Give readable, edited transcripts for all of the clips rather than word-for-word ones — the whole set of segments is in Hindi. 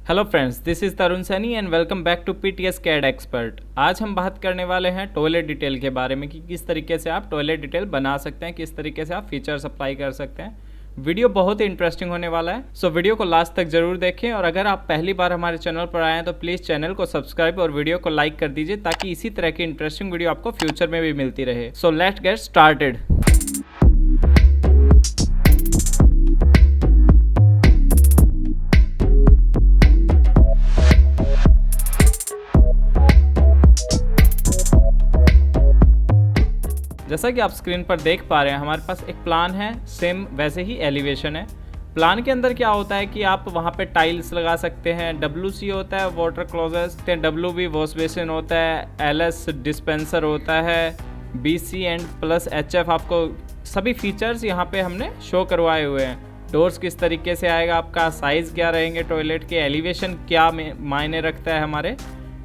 Hello friends, this is Tarun Saini and welcome back to PTS CAD expert. आज हम बात करने वाले हैं टॉयलेट डिटेल के बारे में कि किस तरीके से आप टॉयलेट डिटेल बना सकते हैं, किस तरीके से आप फीचर्स अप्लाई कर सकते हैं। वीडियो बहुत ही इंटरेस्टिंग होने वाला है, सो वीडियो को लास्ट तक जरूर देखें। और अगर आप पहली बार हमारे चैनल पर आए हैं तो प्लीज़ चैनल को सब्सक्राइब और वीडियो को लाइक कर दीजिए ताकि इसी तरह की इंटरेस्टिंग वीडियो आपको फ्यूचर में भी मिलती रहे। So let's get started. जैसा कि आप स्क्रीन पर देख पा रहे हैं, हमारे पास एक प्लान है, सेम वैसे ही एलिवेशन है। प्लान के अंदर क्या होता है कि आप वहाँ पे टाइल्स लगा सकते हैं, WC होता है water closet, WB wash basin होता है, LS डिस्पेंसर होता है, BC एंड प्लस HF, आपको सभी फीचर्स यहाँ पे हमने शो करवाए हुए हैं। डोर्स किस तरीके से आएगा, आपका साइज़ क्या रहेंगे टॉयलेट के, एलिवेशन क्या मायने रखता है हमारे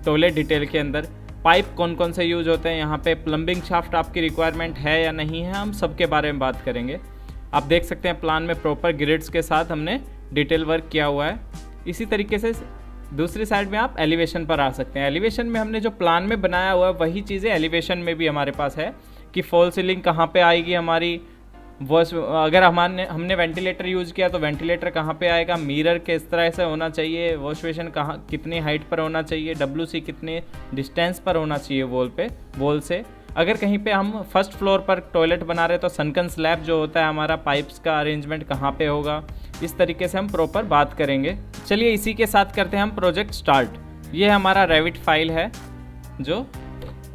टॉयलेट डिटेल के अंदर, पाइप कौन कौन से यूज होते हैं, यहाँ पे प्लम्बिंग शाफ्ट आपकी रिक्वायरमेंट है या नहीं है, हम सब के बारे में बात करेंगे। आप देख सकते हैं प्लान में प्रॉपर ग्रिड्स के साथ हमने डिटेल वर्क किया हुआ है। इसी तरीके से दूसरी साइड में आप एलिवेशन पर आ सकते हैं। एलिवेशन में हमने जो प्लान में बनाया हुआ है वही चीज़ें एलिवेशन में भी हमारे पास है कि फॉल सीलिंग कहाँ पे आएगी हमारी, वॉश, अगर हमने वेंटिलेटर यूज़ किया तो वेंटिलेटर कहाँ पे आएगा, मिरर किस तरह से होना चाहिए, वॉश बेसिन कहाँ कितनी हाइट पर होना चाहिए, WC कितने डिस्टेंस पर होना चाहिए वॉल से। अगर कहीं पे हम फर्स्ट फ्लोर पर टॉयलेट बना रहे तो सनकन स्लैब जो होता है हमारा, पाइप्स का अरेंजमेंट कहाँ पे होगा, इस तरीके से हम प्रॉपर बात करेंगे। चलिए इसी के साथ करते हैं हम प्रोजेक्ट स्टार्ट। ये हमारा रेविट फाइल है जो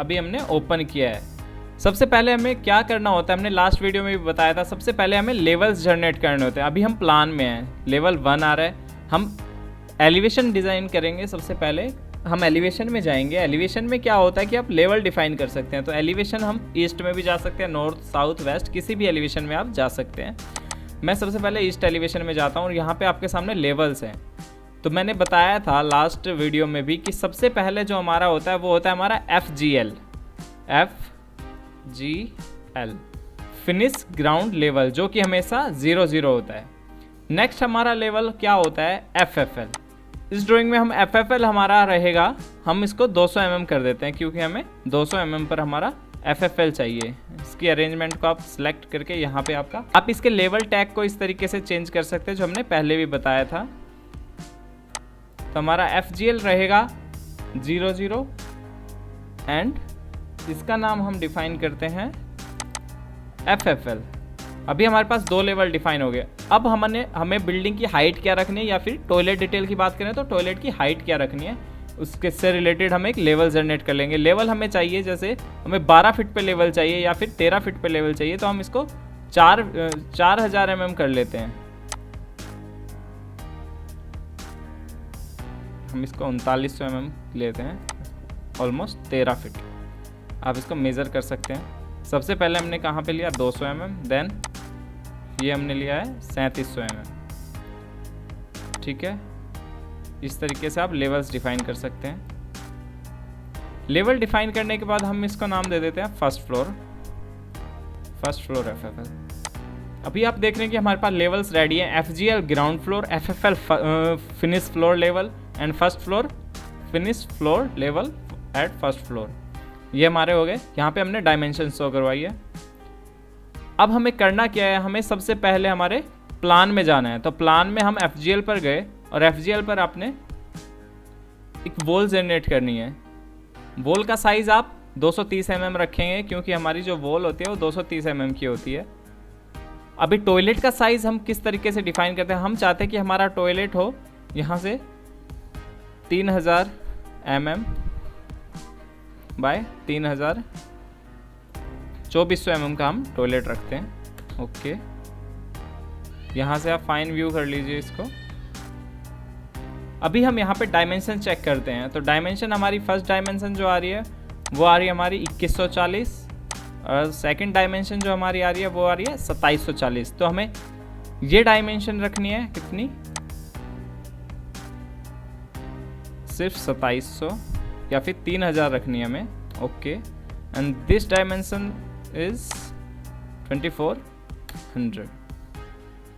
अभी हमने ओपन किया है। सबसे पहले हमें क्या करना होता है, हमने लास्ट वीडियो में भी बताया था, सबसे पहले हमें लेवल्स जनरेट करने होते हैं। अभी हम प्लान में हैं, लेवल 1 आ रहा है, हम एलिवेशन डिज़ाइन करेंगे। सबसे पहले हम एलिवेशन में जाएंगे। एलिवेशन में क्या होता है कि आप लेवल डिफाइन कर सकते हैं। तो एलिवेशन हम ईस्ट में भी जा सकते हैं, नॉर्थ, साउथ, वेस्ट, किसी भी एलिवेशन में आप जा सकते हैं। मैं सबसे पहले ईस्ट एलिवेशन में जाता हूँ और यहाँ पर आपके सामने लेवल्स हैं। तो मैंने बताया था लास्ट वीडियो में भी कि सबसे पहले जो हमारा होता है वो होता है हमारा FGL, फिनिश ग्राउंड लेवल, जो कि हमेशा 0-0 होता है। नेक्स्ट हमारा लेवल क्या होता है, FFL। इस ड्राइंग में हम FFL हमारा रहेगा, हम इसको 200 mm कर देते हैं क्योंकि हमें 200 mm पर हमारा FFL चाहिए। इसकी अरेंजमेंट को आप सिलेक्ट करके यहाँ पे आप इसके लेवल टैग को इस तरीके से चेंज कर सकते हैं जो हमने पहले भी बताया था। तो हमारा FGL रहेगा 0-0 एंड इसका नाम हम डिफाइन करते हैं FFL। अभी हमारे पास 2 लेवल डिफाइन हो गए। अब हमें बिल्डिंग की हाइट क्या रखनी है, या फिर टॉयलेट डिटेल की बात करें तो टॉयलेट की हाइट क्या रखनी है, उसके से रिलेटेड हम एक लेवल जनरेट कर लेंगे। लेवल हमें चाहिए, जैसे हमें 12 फीट पे लेवल चाहिए या फिर 13 फीट पे लेवल चाहिए, तो हम इसको 4000 mm कर लेते हैं। हम इसको 3900 mm लेते हैं, ऑलमोस्ट 13 फीट। आप इसको मेज़र कर सकते हैं। सबसे पहले हमने कहाँ पे लिया, 200 mm, देन ये हमने लिया है 3700 mm। ठीक है, इस तरीके से आप लेवल्स डिफाइन कर सकते हैं। लेवल डिफाइन करने के बाद हम इसको नाम दे देते हैं फर्स्ट फ्लोर FFL। अभी आप देख रहे हैं कि हमारे पास लेवल्स रेडी हैं। FGL ground floor, FFL finish floor level and first floor finish floor level at first floor. ये हमारे हो गए। यहाँ पे हमने डायमेंशन शो करवाई है। अब हमें करना क्या है, हमें सबसे पहले हमारे प्लान में जाना है। तो प्लान में हम FGL पर गए और FGL पर आपने एक वॉल जनरेट करनी है। वॉल का साइज़ आप 230 mm रखेंगे क्योंकि हमारी जो वॉल होती है वो 230 mm की होती है। अभी टॉयलेट का साइज़ हम किस तरीके से डिफाइन करते हैं, हम चाहते हैं कि हमारा टॉयलेट हो यहाँ से 3000 mm बाय 3000, 2400 mm का हम टॉयलेट रखते हैं। ओके, यहाँ से आप फाइन व्यू कर लीजिए इसको। अभी हम यहाँ पे डायमेंशन चेक करते हैं। तो डायमेंशन हमारी फर्स्ट डायमेंशन जो आ रही है वो आ रही है हमारी 2140 और सेकंड डायमेंशन जो हमारी आ रही है वो आ रही है 2740। तो हमें ये डायमेंशन रखनी है कितनी, सिर्फ 2700 या फिर 3000 रखनी है हमें। Okay, and this dimension is 2400।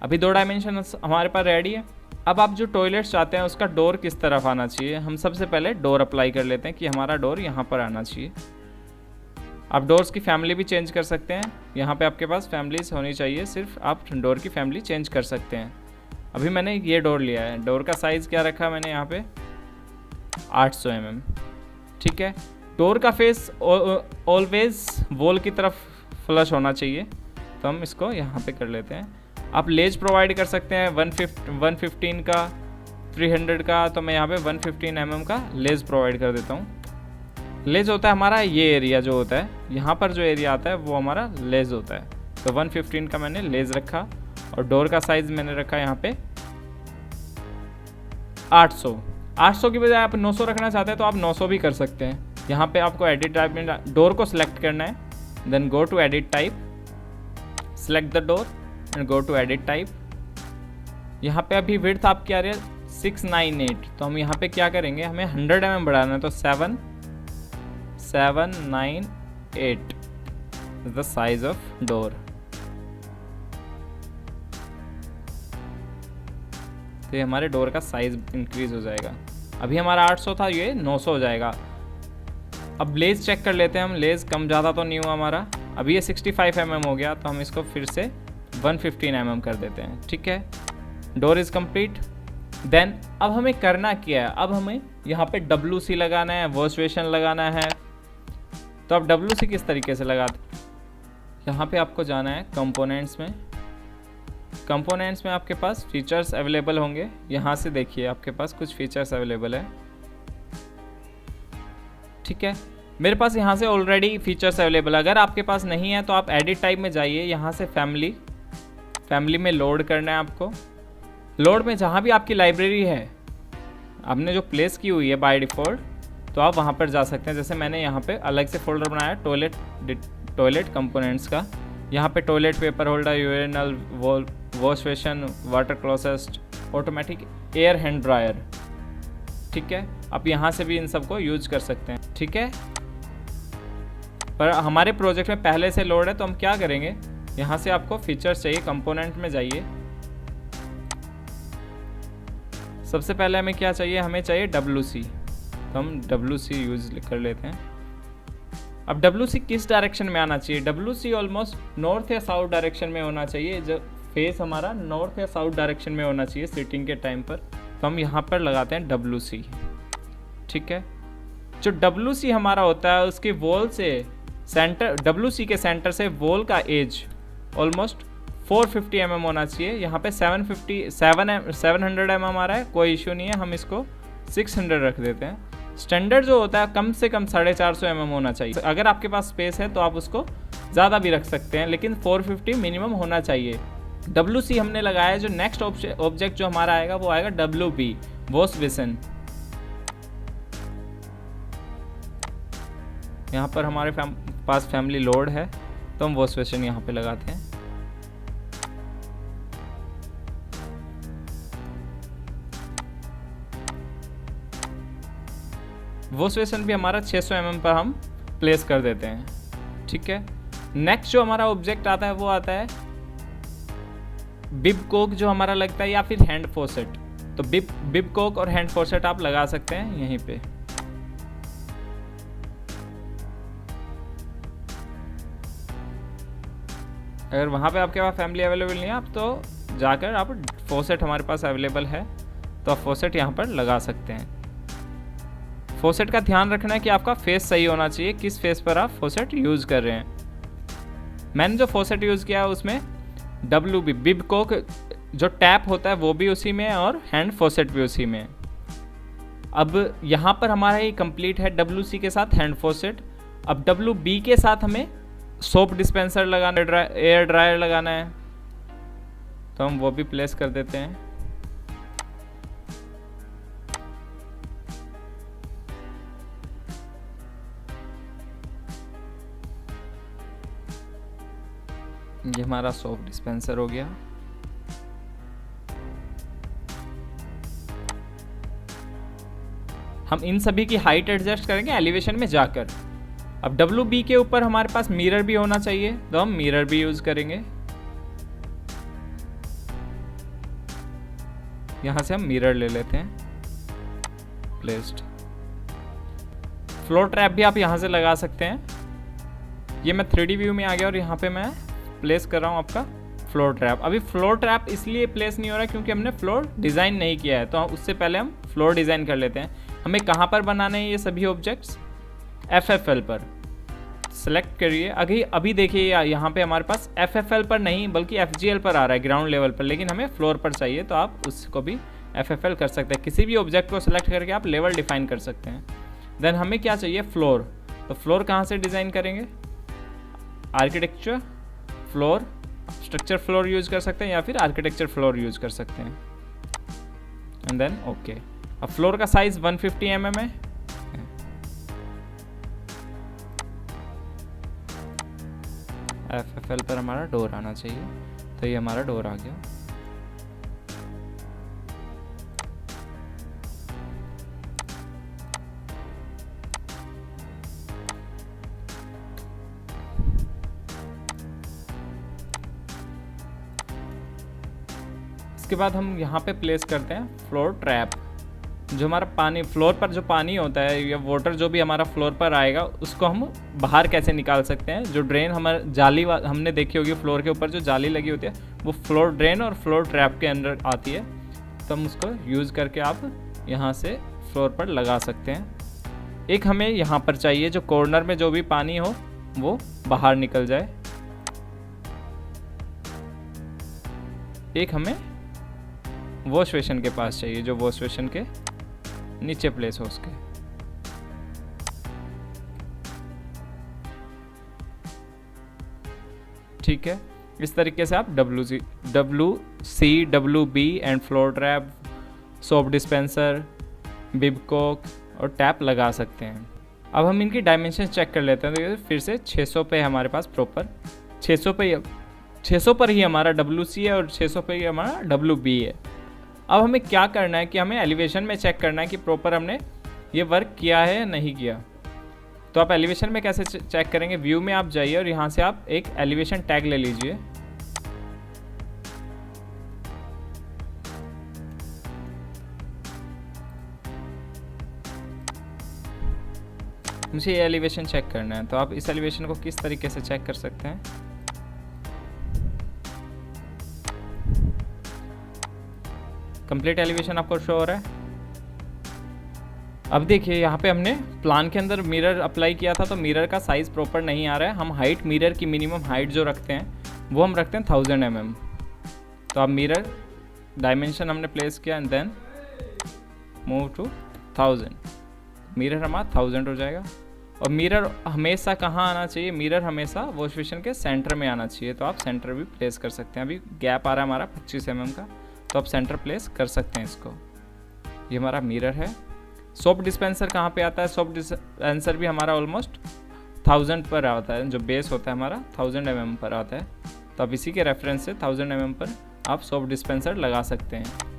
अभी 2 डायमेंशन हमारे पास रेडी है। अब आप जो टॉयलेट चाहते हैं उसका डोर किस तरफ आना चाहिए, हम सबसे पहले डोर अप्लाई कर लेते हैं कि हमारा डोर यहाँ पर आना चाहिए। आप डोर्स की फैमिली भी चेंज कर सकते हैं, यहाँ पे आपके पास फैमिलीज होनी चाहिए, सिर्फ आप डोर की फैमिली चेंज कर सकते हैं। अभी मैंने ये डोर लिया है, डोर का साइज़ क्या रखा मैंने यहाँ पे 800 mm। ठीक है, डोर का फेस ऑलवेज वॉल की तरफ फ्लश होना चाहिए, तो हम इसको यहाँ पे कर लेते हैं। आप लेज प्रोवाइड कर सकते हैं 115 का, 300 का, तो मैं यहाँ पे 115 mm का लेज प्रोवाइड कर देता हूँ। लेज होता है हमारा ये एरिया जो होता है, यहाँ पर जो एरिया आता है वो हमारा लेज होता है। तो 115 का मैंने लेज रखा और डोर का साइज मैंने रखा यहाँ पे 800 की बजाय आप 900 रखना चाहते हैं तो आप 900 भी कर सकते हैं। यहाँ पे आपको एडिट टाइप में डोर को सिलेक्ट करना है, then go to edit type, select the door and go to edit type. यहाँ पे अभी विड्थ आपकी आ रही है 698, तो हम यहाँ पे क्या करेंगे, हमें 100 mm बढ़ाना है, तो 798 is the size of door। तो ये हमारे डोर का साइज इंक्रीज हो जाएगा। अभी हमारा 800 था, ये 900 हो जाएगा। अब लेज चेक कर लेते हैं हम, लेज कम ज़्यादा तो नहीं हुआ हमारा। अभी ये 65 mm हो गया, तो हम इसको फिर से 115 mm कर देते हैं। ठीक है, डोर इज़ कंप्लीट। देन अब हमें करना क्या है, अब हमें यहाँ पे WC लगाना है, वॉश बेसिन लगाना है। तो अब WC किस तरीके से लगाते, यहाँ पे आपको जाना है कंपोनेंट्स में। कंपोनेंट्स में आपके पास फीचर्स अवेलेबल होंगे, यहाँ से देखिए आपके पास कुछ फीचर्स अवेलेबल है। ठीक है, मेरे पास यहाँ से ऑलरेडी फीचर्स अवेलेबल। अगर आपके पास नहीं है तो आप एडिट टाइप में जाइए, यहाँ से फैमिली में लोड करना है आपको। लोड में जहाँ भी आपकी लाइब्रेरी है, आपने जो प्लेस की हुई है बाय डिफ़ॉल्ट, तो आप वहाँ पर जा सकते हैं। जैसे मैंने यहाँ पे अलग से फोल्डर बनाया टॉयलेट कंपोनेंट्स का। यहाँ पे toilet paper holder, urinal, wash basin, water closet, automatic air hand dryer. ठीक है, आप यहाँ से भी इन सबको यूज कर सकते हैं। ठीक है, पर हमारे प्रोजेक्ट में पहले से लोड है, तो हम क्या करेंगे, यहाँ से आपको फीचर्स चाहिए, कंपोनेंट में जाइए। सबसे पहले हमें क्या चाहिए, हमें चाहिए WC, तो हम WC यूज कर लेते हैं। अब WC किस डायरेक्शन में आना चाहिए, WC ऑलमोस्ट नॉर्थ या साउथ डायरेक्शन में होना चाहिए। जो फेस हमारा नॉर्थ या साउथ डायरेक्शन में होना चाहिए सिटिंग के टाइम पर, तो हम यहाँ पर लगाते हैं WC। ठीक है, जो WC हमारा होता है उसकी वॉल से सेंटर, WC के सेंटर से वॉल का एज ऑलमोस्ट 450 mm होना चाहिए। यहाँ पे 700 mm आ रहा है, कोई इशू नहीं है, हम इसको 600 रख देते हैं। स्टैंडर्ड जो होता है कम से कम 450 mm होना चाहिए। अगर आपके पास स्पेस है तो आप उसको ज़्यादा भी रख सकते हैं, लेकिन 450 मिनिमम होना चाहिए। WC हमने लगाया है। जो नेक्स्ट ऑब्जेक्ट जो हमारा आएगा वो आएगा WB, वॉश बेसिन। यहाँ पर हमारे पास फैमिली लोड है, तो हम वॉश बेसिन यहाँ पे लगाते हैं। वॉश बेसिन भी हमारा 600 mm पर हम प्लेस कर देते हैं। ठीक है, नेक्स्ट जो हमारा ऑब्जेक्ट आता है वो आता है बिब कोक, जो हमारा लगता है, या फिर हैंड फॉसेट। तो बिब कोक और हैंड फॉसेट आप लगा सकते हैं यहीं पे। अगर वहाँ पे आपके पास फैमिली अवेलेबल नहीं है, आप तो जाकर आप फॉसेट हमारे पास अवेलेबल है, तो आप फॉसेट यहाँ पर लगा सकते हैं। फॉसेट का ध्यान रखना है कि आपका फेस सही होना चाहिए, किस फेस पर आप फॉसेट यूज़ कर रहे हैं। मैंने जो फॉसेट यूज़ किया है उसमें WB, बिब कोक जो टैप होता है वो भी उसी में है और हैंड फॉसेट भी उसी में है। अब यहाँ पर हमारा ये कंप्लीट है WC के साथ हैंड फॉसेट। अब WB के साथ हमें सोप डिस्पेंसर लगाना, एयर ड्रायर लगाना है, तो हम वो भी प्लेस कर देते हैं। ये हमारा सोप डिस्पेंसर हो गया। हम इन सभी की हाइट एडजस्ट करेंगे एलिवेशन में जाकर। अब WB के ऊपर हमारे पास मिरर भी होना चाहिए, तो हम मिरर भी यूज करेंगे। यहाँ से हम मिरर ले लेते हैं, प्लेस्ड। फ्लोर ट्रैप भी आप यहाँ से लगा सकते हैं। ये मैं 3D व्यू में आ गया और यहाँ पे मैं प्लेस कर रहा हूँ आपका फ्लोर ट्रैप। अभी फ्लोर ट्रैप इसलिए प्लेस नहीं हो रहा है क्योंकि हमने फ्लोर डिज़ाइन नहीं किया है, तो उससे पहले हम फ्लोर डिज़ाइन कर लेते हैं। हमें कहाँ पर बनाने हैं ये सभी ऑब्जेक्ट्स? FFL पर सेलेक्ट करिए। अभी देखिए यहाँ पे हमारे पास FFL पर नहीं बल्कि FGL पर आ रहा है, ग्राउंड लेवल पर, लेकिन हमें फ्लोर पर चाहिए, तो आप उसको भी FFL कर सकते हैं। किसी भी ऑब्जेक्ट को सिलेक्ट करके आप लेवल डिफाइन कर सकते हैं। देन हमें क्या चाहिए? फ्लोर। तो फ्लोर कहाँ से डिज़ाइन करेंगे? Architecture floor, structure floor use कर सकते हैं या फिर आर्किटेक्चर फ्लोर यूज कर सकते हैं। And then okay. अब फ्लोर का साइज 150 mm है। FFL पर हमारा डोर आना चाहिए, तो ये हमारा डोर आ गया। इसके बाद हम यहाँ पे प्लेस करते हैं फ्लोर ट्रैप। जो हमारा पानी, फ्लोर पर जो पानी होता है या वाटर जो भी हमारा फ्लोर पर आएगा, उसको हम बाहर कैसे निकाल सकते हैं? जो ड्रेन हमारे जाली हमने देखी होगी, फ्लोर के ऊपर जो जाली लगी होती है वो फ्लोर ड्रेन और फ्लोर ट्रैप के अंदर आती है, तो हम उसको यूज़ करके आप यहाँ से फ्लोर पर लगा सकते हैं। एक हमें यहाँ पर चाहिए जो कॉर्नर में जो भी पानी हो वो बाहर निकल जाए। एक हमें वॉश बेसिन के पास चाहिए जो वॉश बेसिन के नीचे प्लेस हो उसके। ठीक है, इस तरीके से आप WC, WB and floor trap, soap dispenser, bibcock और टैप लगा सकते हैं। अब हम इनकी डायमेंशन चेक कर लेते हैं। तो फिर से 600 पे हमारे पास प्रॉपर 600 पर ही हमारा WC है और 600 पे ही हमारा WB है। अब हमें क्या करना है कि हमें एलिवेशन में चेक करना है कि प्रॉपर हमने ये वर्क किया है या नहीं किया। तो आप एलिवेशन में कैसे चेक करेंगे? व्यू में आप जाइए और यहाँ से आप एक एलिवेशन टैग ले लीजिए। मुझे ये एलिवेशन चेक करना है, तो आप इस एलिवेशन को किस तरीके से चेक कर सकते हैं? कंप्लीट एलिवेशन आपको शो हो रहा है। अब देखिए यहाँ पे हमने प्लान के अंदर मिरर अप्लाई किया था, तो मिरर का साइज़ प्रॉपर नहीं आ रहा है। हम हाइट, मिरर की मिनिमम हाइट जो रखते हैं वो हम रखते हैं 1000 mm। तो अब मिरर डायमेंशन हमने प्लेस किया and then move to 1000। Mirror हमारा 1000 हो जाएगा। और मिरर हमेशा कहाँ आना चाहिए? मिरर हमेशा वॉश बेसिन के सेंटर में आना चाहिए, तो आप सेंटर भी प्लेस कर सकते हैं। अभी गैप आ रहा है हमारा 25 mm का, तो आप सेंटर प्लेस कर सकते हैं इसको। ये हमारा मिरर है। सोप डिस्पेंसर कहाँ पे आता है? सोप डिस्पेंसर भी हमारा ऑलमोस्ट 1000 पर आता है, जो बेस होता है हमारा 1000 mm पर आता है। तो अब इसी के रेफरेंस से 1000 mm पर आप सोप डिस्पेंसर लगा सकते हैं।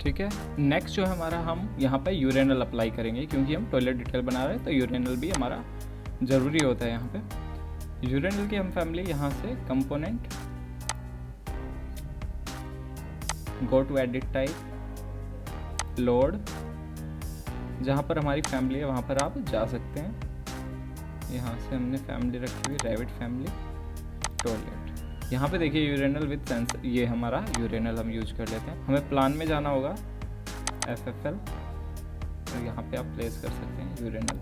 ठीक है, नेक्स्ट जो है हमारा, हम यहाँ पर यूरेनल अप्लाई करेंगे क्योंकि हम टॉयलेट डिटेल बना रहे हैं, तो यूरेनल भी हमारा ज़रूरी होता है। यहाँ पे यूरेनल की हम फैमिली यहाँ से component, go to edit type, load, जहाँ पर हमारी फैमिली है वहाँ पर आप जा सकते हैं। यहाँ से हमने फैमिली रखी हुई रैबिट फैमिली टॉयलेट। यहाँ पे देखिए यूरेनल विद सेंसर, ये हमारा यूरेनल हम यूज कर लेते हैं। हमें प्लान में जाना होगा FFL, तो यहाँ पे आप प्लेस कर सकते हैं यूरेनल।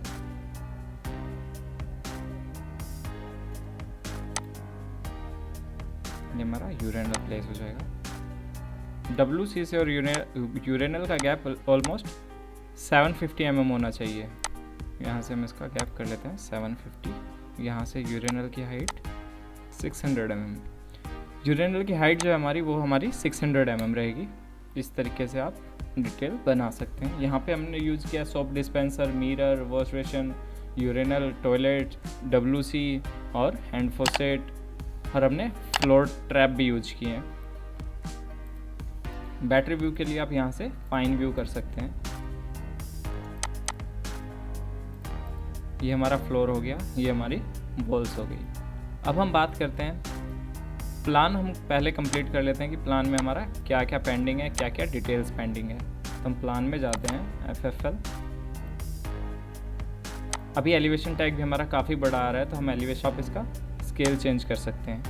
ये हमारा यूरेनल प्लेस हो जाएगा। WC से और यूरेनल का गैप ऑलमोस्ट 750 mm होना चाहिए। यहाँ से हम इसका गैप कर लेते हैं 750। यहाँ से यूरेनल की हाइट 600 mm। यूरेनल की हाइट जो है हमारी, वो हमारी 600 mm रहेगी। इस तरीके से आप डिटेल बना सकते हैं। यहाँ पे हमने यूज़ किया soap dispenser, mirror, wash basin, urinal, toilet, WC और हैंड फॉसेट, और हमने फ्लोर ट्रैप भी यूज किए हैं। बैटरी व्यू के लिए आप यहाँ से फाइन व्यू कर सकते हैं। ये हमारा फ्लोर हो गया, ये हमारी वॉल्स हो गई। अब हम बात करते हैं प्लान। हम पहले कंप्लीट कर लेते हैं कि प्लान में हमारा क्या क्या पेंडिंग है, क्या क्या डिटेल्स पेंडिंग है। तो हम प्लान में जाते हैं, FFL। अभी एलिवेशन टैग भी हमारा काफ़ी बड़ा आ रहा है, तो हम एलिवेशन ऑफ इसका स्केल चेंज कर सकते हैं।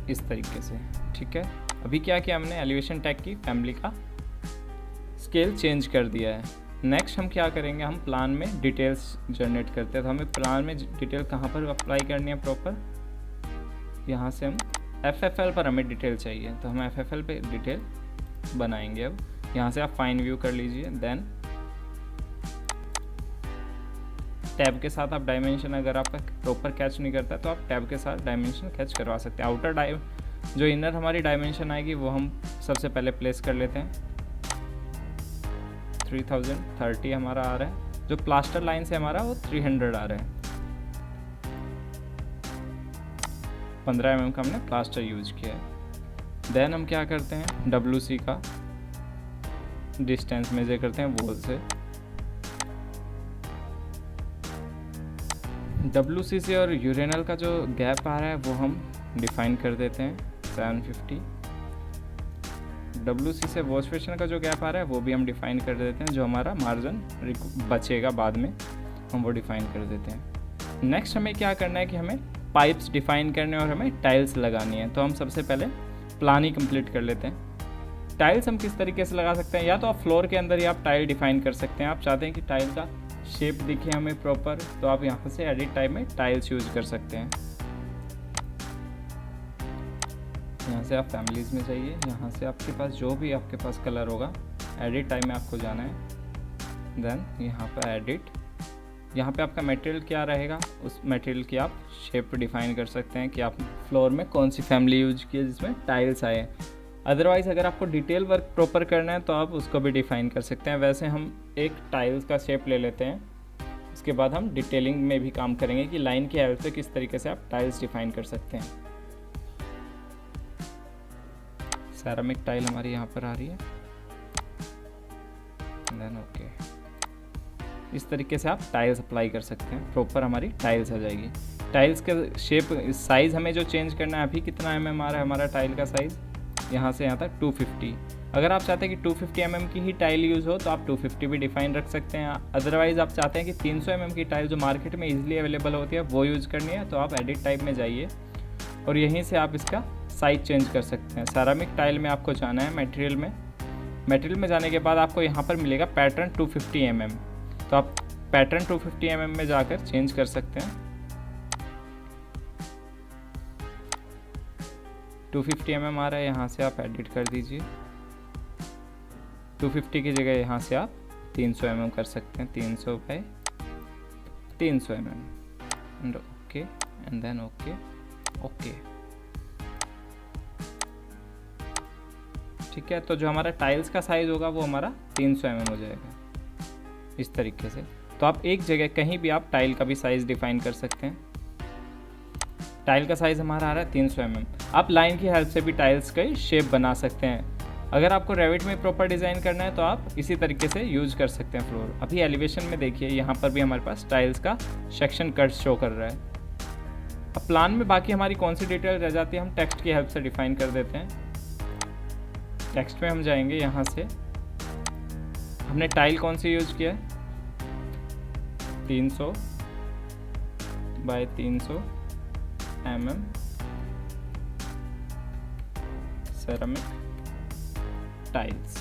इस तरीके से, ठीक है। अभी क्या किया हमने, एलिवेशन टैग की फैमिली का स्केल चेंज कर दिया है। नेक्स्ट हम क्या करेंगे, हम प्लान में डिटेल्स जनरेट करते हैं। तो हमें प्लान में डिटेल कहाँ पर अप्लाई करनी है प्रॉपर, यहाँ से हम FFL पर हमें डिटेल चाहिए, तो हम FFL पे डिटेल बनाएंगे। अब यहाँ से आप फाइन व्यू कर लीजिए, देन टैब के साथ आप डायमेंशन, अगर आपका प्रॉपर कैच नहीं करता है तो आप टैब के साथ डायमेंशन कैच करवा सकते हैं। आउटर जो इनर हमारी डायमेंशन आएगी वो हम सबसे पहले प्लेस कर लेते हैं। 3030 हमारा आ रहा है। जो प्लास्टर लाइन से हमारा वो 300 आ रहा है। 15 mm का हमने प्लास्टर यूज किया है। देन हम क्या करते हैं, WC का डिस्टेंस मेजर करते हैं वॉल से। WC से और यूरेनल का जो गैप आ रहा है वो हम डिफाइन कर देते हैं 750। WC से वॉश बेसिन का जो गैप आ रहा है वो भी हम डिफाइन कर देते हैं। जो हमारा मार्जिन बचेगा बाद में हम वो डिफाइन कर देते हैं। नेक्स्ट हमें क्या करना है कि हमें पाइप्स डिफाइन करने और हमें टाइल्स लगानी है। तो हम सबसे पहले प्लान ही कंप्लीट कर लेते हैं। टाइल्स हम किस तरीके से लगा सकते हैं, या तो आप फ्लोर के अंदर ही आप टाइल डिफाइन कर सकते हैं। आप चाहते हैं कि टाइल का शेप दिखे हमें प्रॉपर, तो आप यहाँ से एडिट टाइप में टाइल्स यूज कर सकते हैं। यहाँ से आप फैमिलीज़ में जाइए, यहाँ से आपके पास जो भी आपके पास कलर होगा एडिट टाइप में आपको जाना है। देन यहाँ पर एडिट, यहाँ पे आपका मटेरियल क्या रहेगा, उस मटेरियल की आप शेप डिफाइन कर सकते हैं कि आप फ्लोर में कौन सी फैमिली यूज की है जिसमें टाइल्स आए। अदरवाइज़ अगर आपको डिटेल वर्क प्रॉपर करना है तो आप उसको भी डिफाइन कर सकते हैं। वैसे हम एक टाइल्स का शेप ले लेते हैं, उसके बाद हम डिटेलिंग में भी काम करेंगे कि लाइन की हेल्प से किस तरीके से आप टाइल्स डिफाइन कर सकते हैं। सेरामिक टाइल हमारी यहाँ पर आ रही है, देन ओके। इस तरीके से आप टाइल्स अप्लाई कर सकते हैं, प्रॉपर हमारी टाइल्स आ जाएगी। टाइल्स का शेप साइज़ हमें जो चेंज करना है, अभी कितना mm आ रहा है हमारा टाइल का साइज़, यहाँ से यहाँ तक 250। अगर आप चाहते हैं कि 250 mm की ही टाइल यूज़ हो तो आप 250 भी डिफाइन रख सकते हैं। अदरवाइज़ आप चाहते हैं कि 300 mm की टाइल जो मार्केट में ईजिली अवेलेबल होती है वो यूज़ करनी है, तो आप एडिट टाइप में जाइए और यहीं से आप इसका साइज चेंज कर सकते हैं। सेरामिक टाइल में आपको जाना है मटेरियल में। मटेरियल में जाने के बाद आपको यहाँ पर मिलेगा पैटर्न 250 mm, तो आप पैटर्न 250 mm में जाकर चेंज कर सकते हैं। 250 mm आ रहा है, यहाँ से आप एडिट कर दीजिए। 250 की जगह यहाँ से आप 300 mm कर सकते हैं, 300 by 300 mm and okay and then okay okay, ठीक है। तो जो हमारा टाइल्स का साइज़ होगा वो हमारा 300 mm हो जाएगा इस तरीके से। तो आप एक जगह कहीं भी आप टाइल का भी साइज़ डिफाइन कर सकते हैं। टाइल का साइज़ हमारा आ रहा है 300 mm। आप लाइन की हेल्प से भी टाइल्स का शेप बना सकते हैं। अगर आपको रेविट में प्रॉपर डिज़ाइन करना है तो आप इसी तरीके से यूज़ कर सकते हैं फ्लोर। अभी एलिवेशन में देखिए, यहाँ पर भी हमारे पास टाइल्स का सेक्शन कट शो कर रहा है। अब प्लान में बाकी हमारी कौन सी डिटेल रह जाती है, हम टेक्स्ट की हेल्प से डिफाइन कर देते हैं। टेक्स्ट में हम जाएंगे, यहाँ से हमने टाइल कौन सी यूज किया है, 300 बाय 300 mm सेरामिक टाइल्स,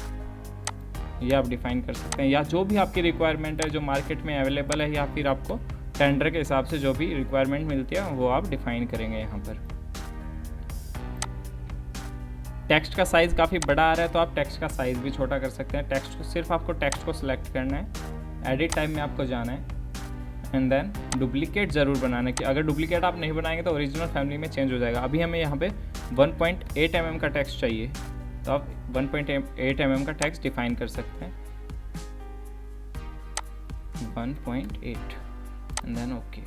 ये आप डिफाइन कर सकते हैं। या जो भी आपकी रिक्वायरमेंट है जो मार्केट में अवेलेबल है, या फिर आपको टेंडर के हिसाब से जो भी रिक्वायरमेंट मिलती है वो आप डिफाइन करेंगे। यहाँ पर टेक्स्ट का साइज़ काफ़ी बड़ा आ रहा है तो आप टेक्स्ट का साइज़ भी छोटा कर सकते हैं। टेक्स्ट को सिर्फ आपको टेक्स्ट को सिलेक्ट करना है, एडिट टाइप में आपको जाना है एंड देन डुप्लीकेट ज़रूर बनाना है कि अगर डुप्लीकेट आप नहीं बनाएंगे तो ओरिजिनल फैमिली में चेंज हो जाएगा। अभी हमें यहाँ पे 1.8 mm का टेक्स्ट चाहिए, तो आप 1.8 mm का टेक्स्ट डिफाइन कर सकते हैं। 1.8 एंड देन ओके।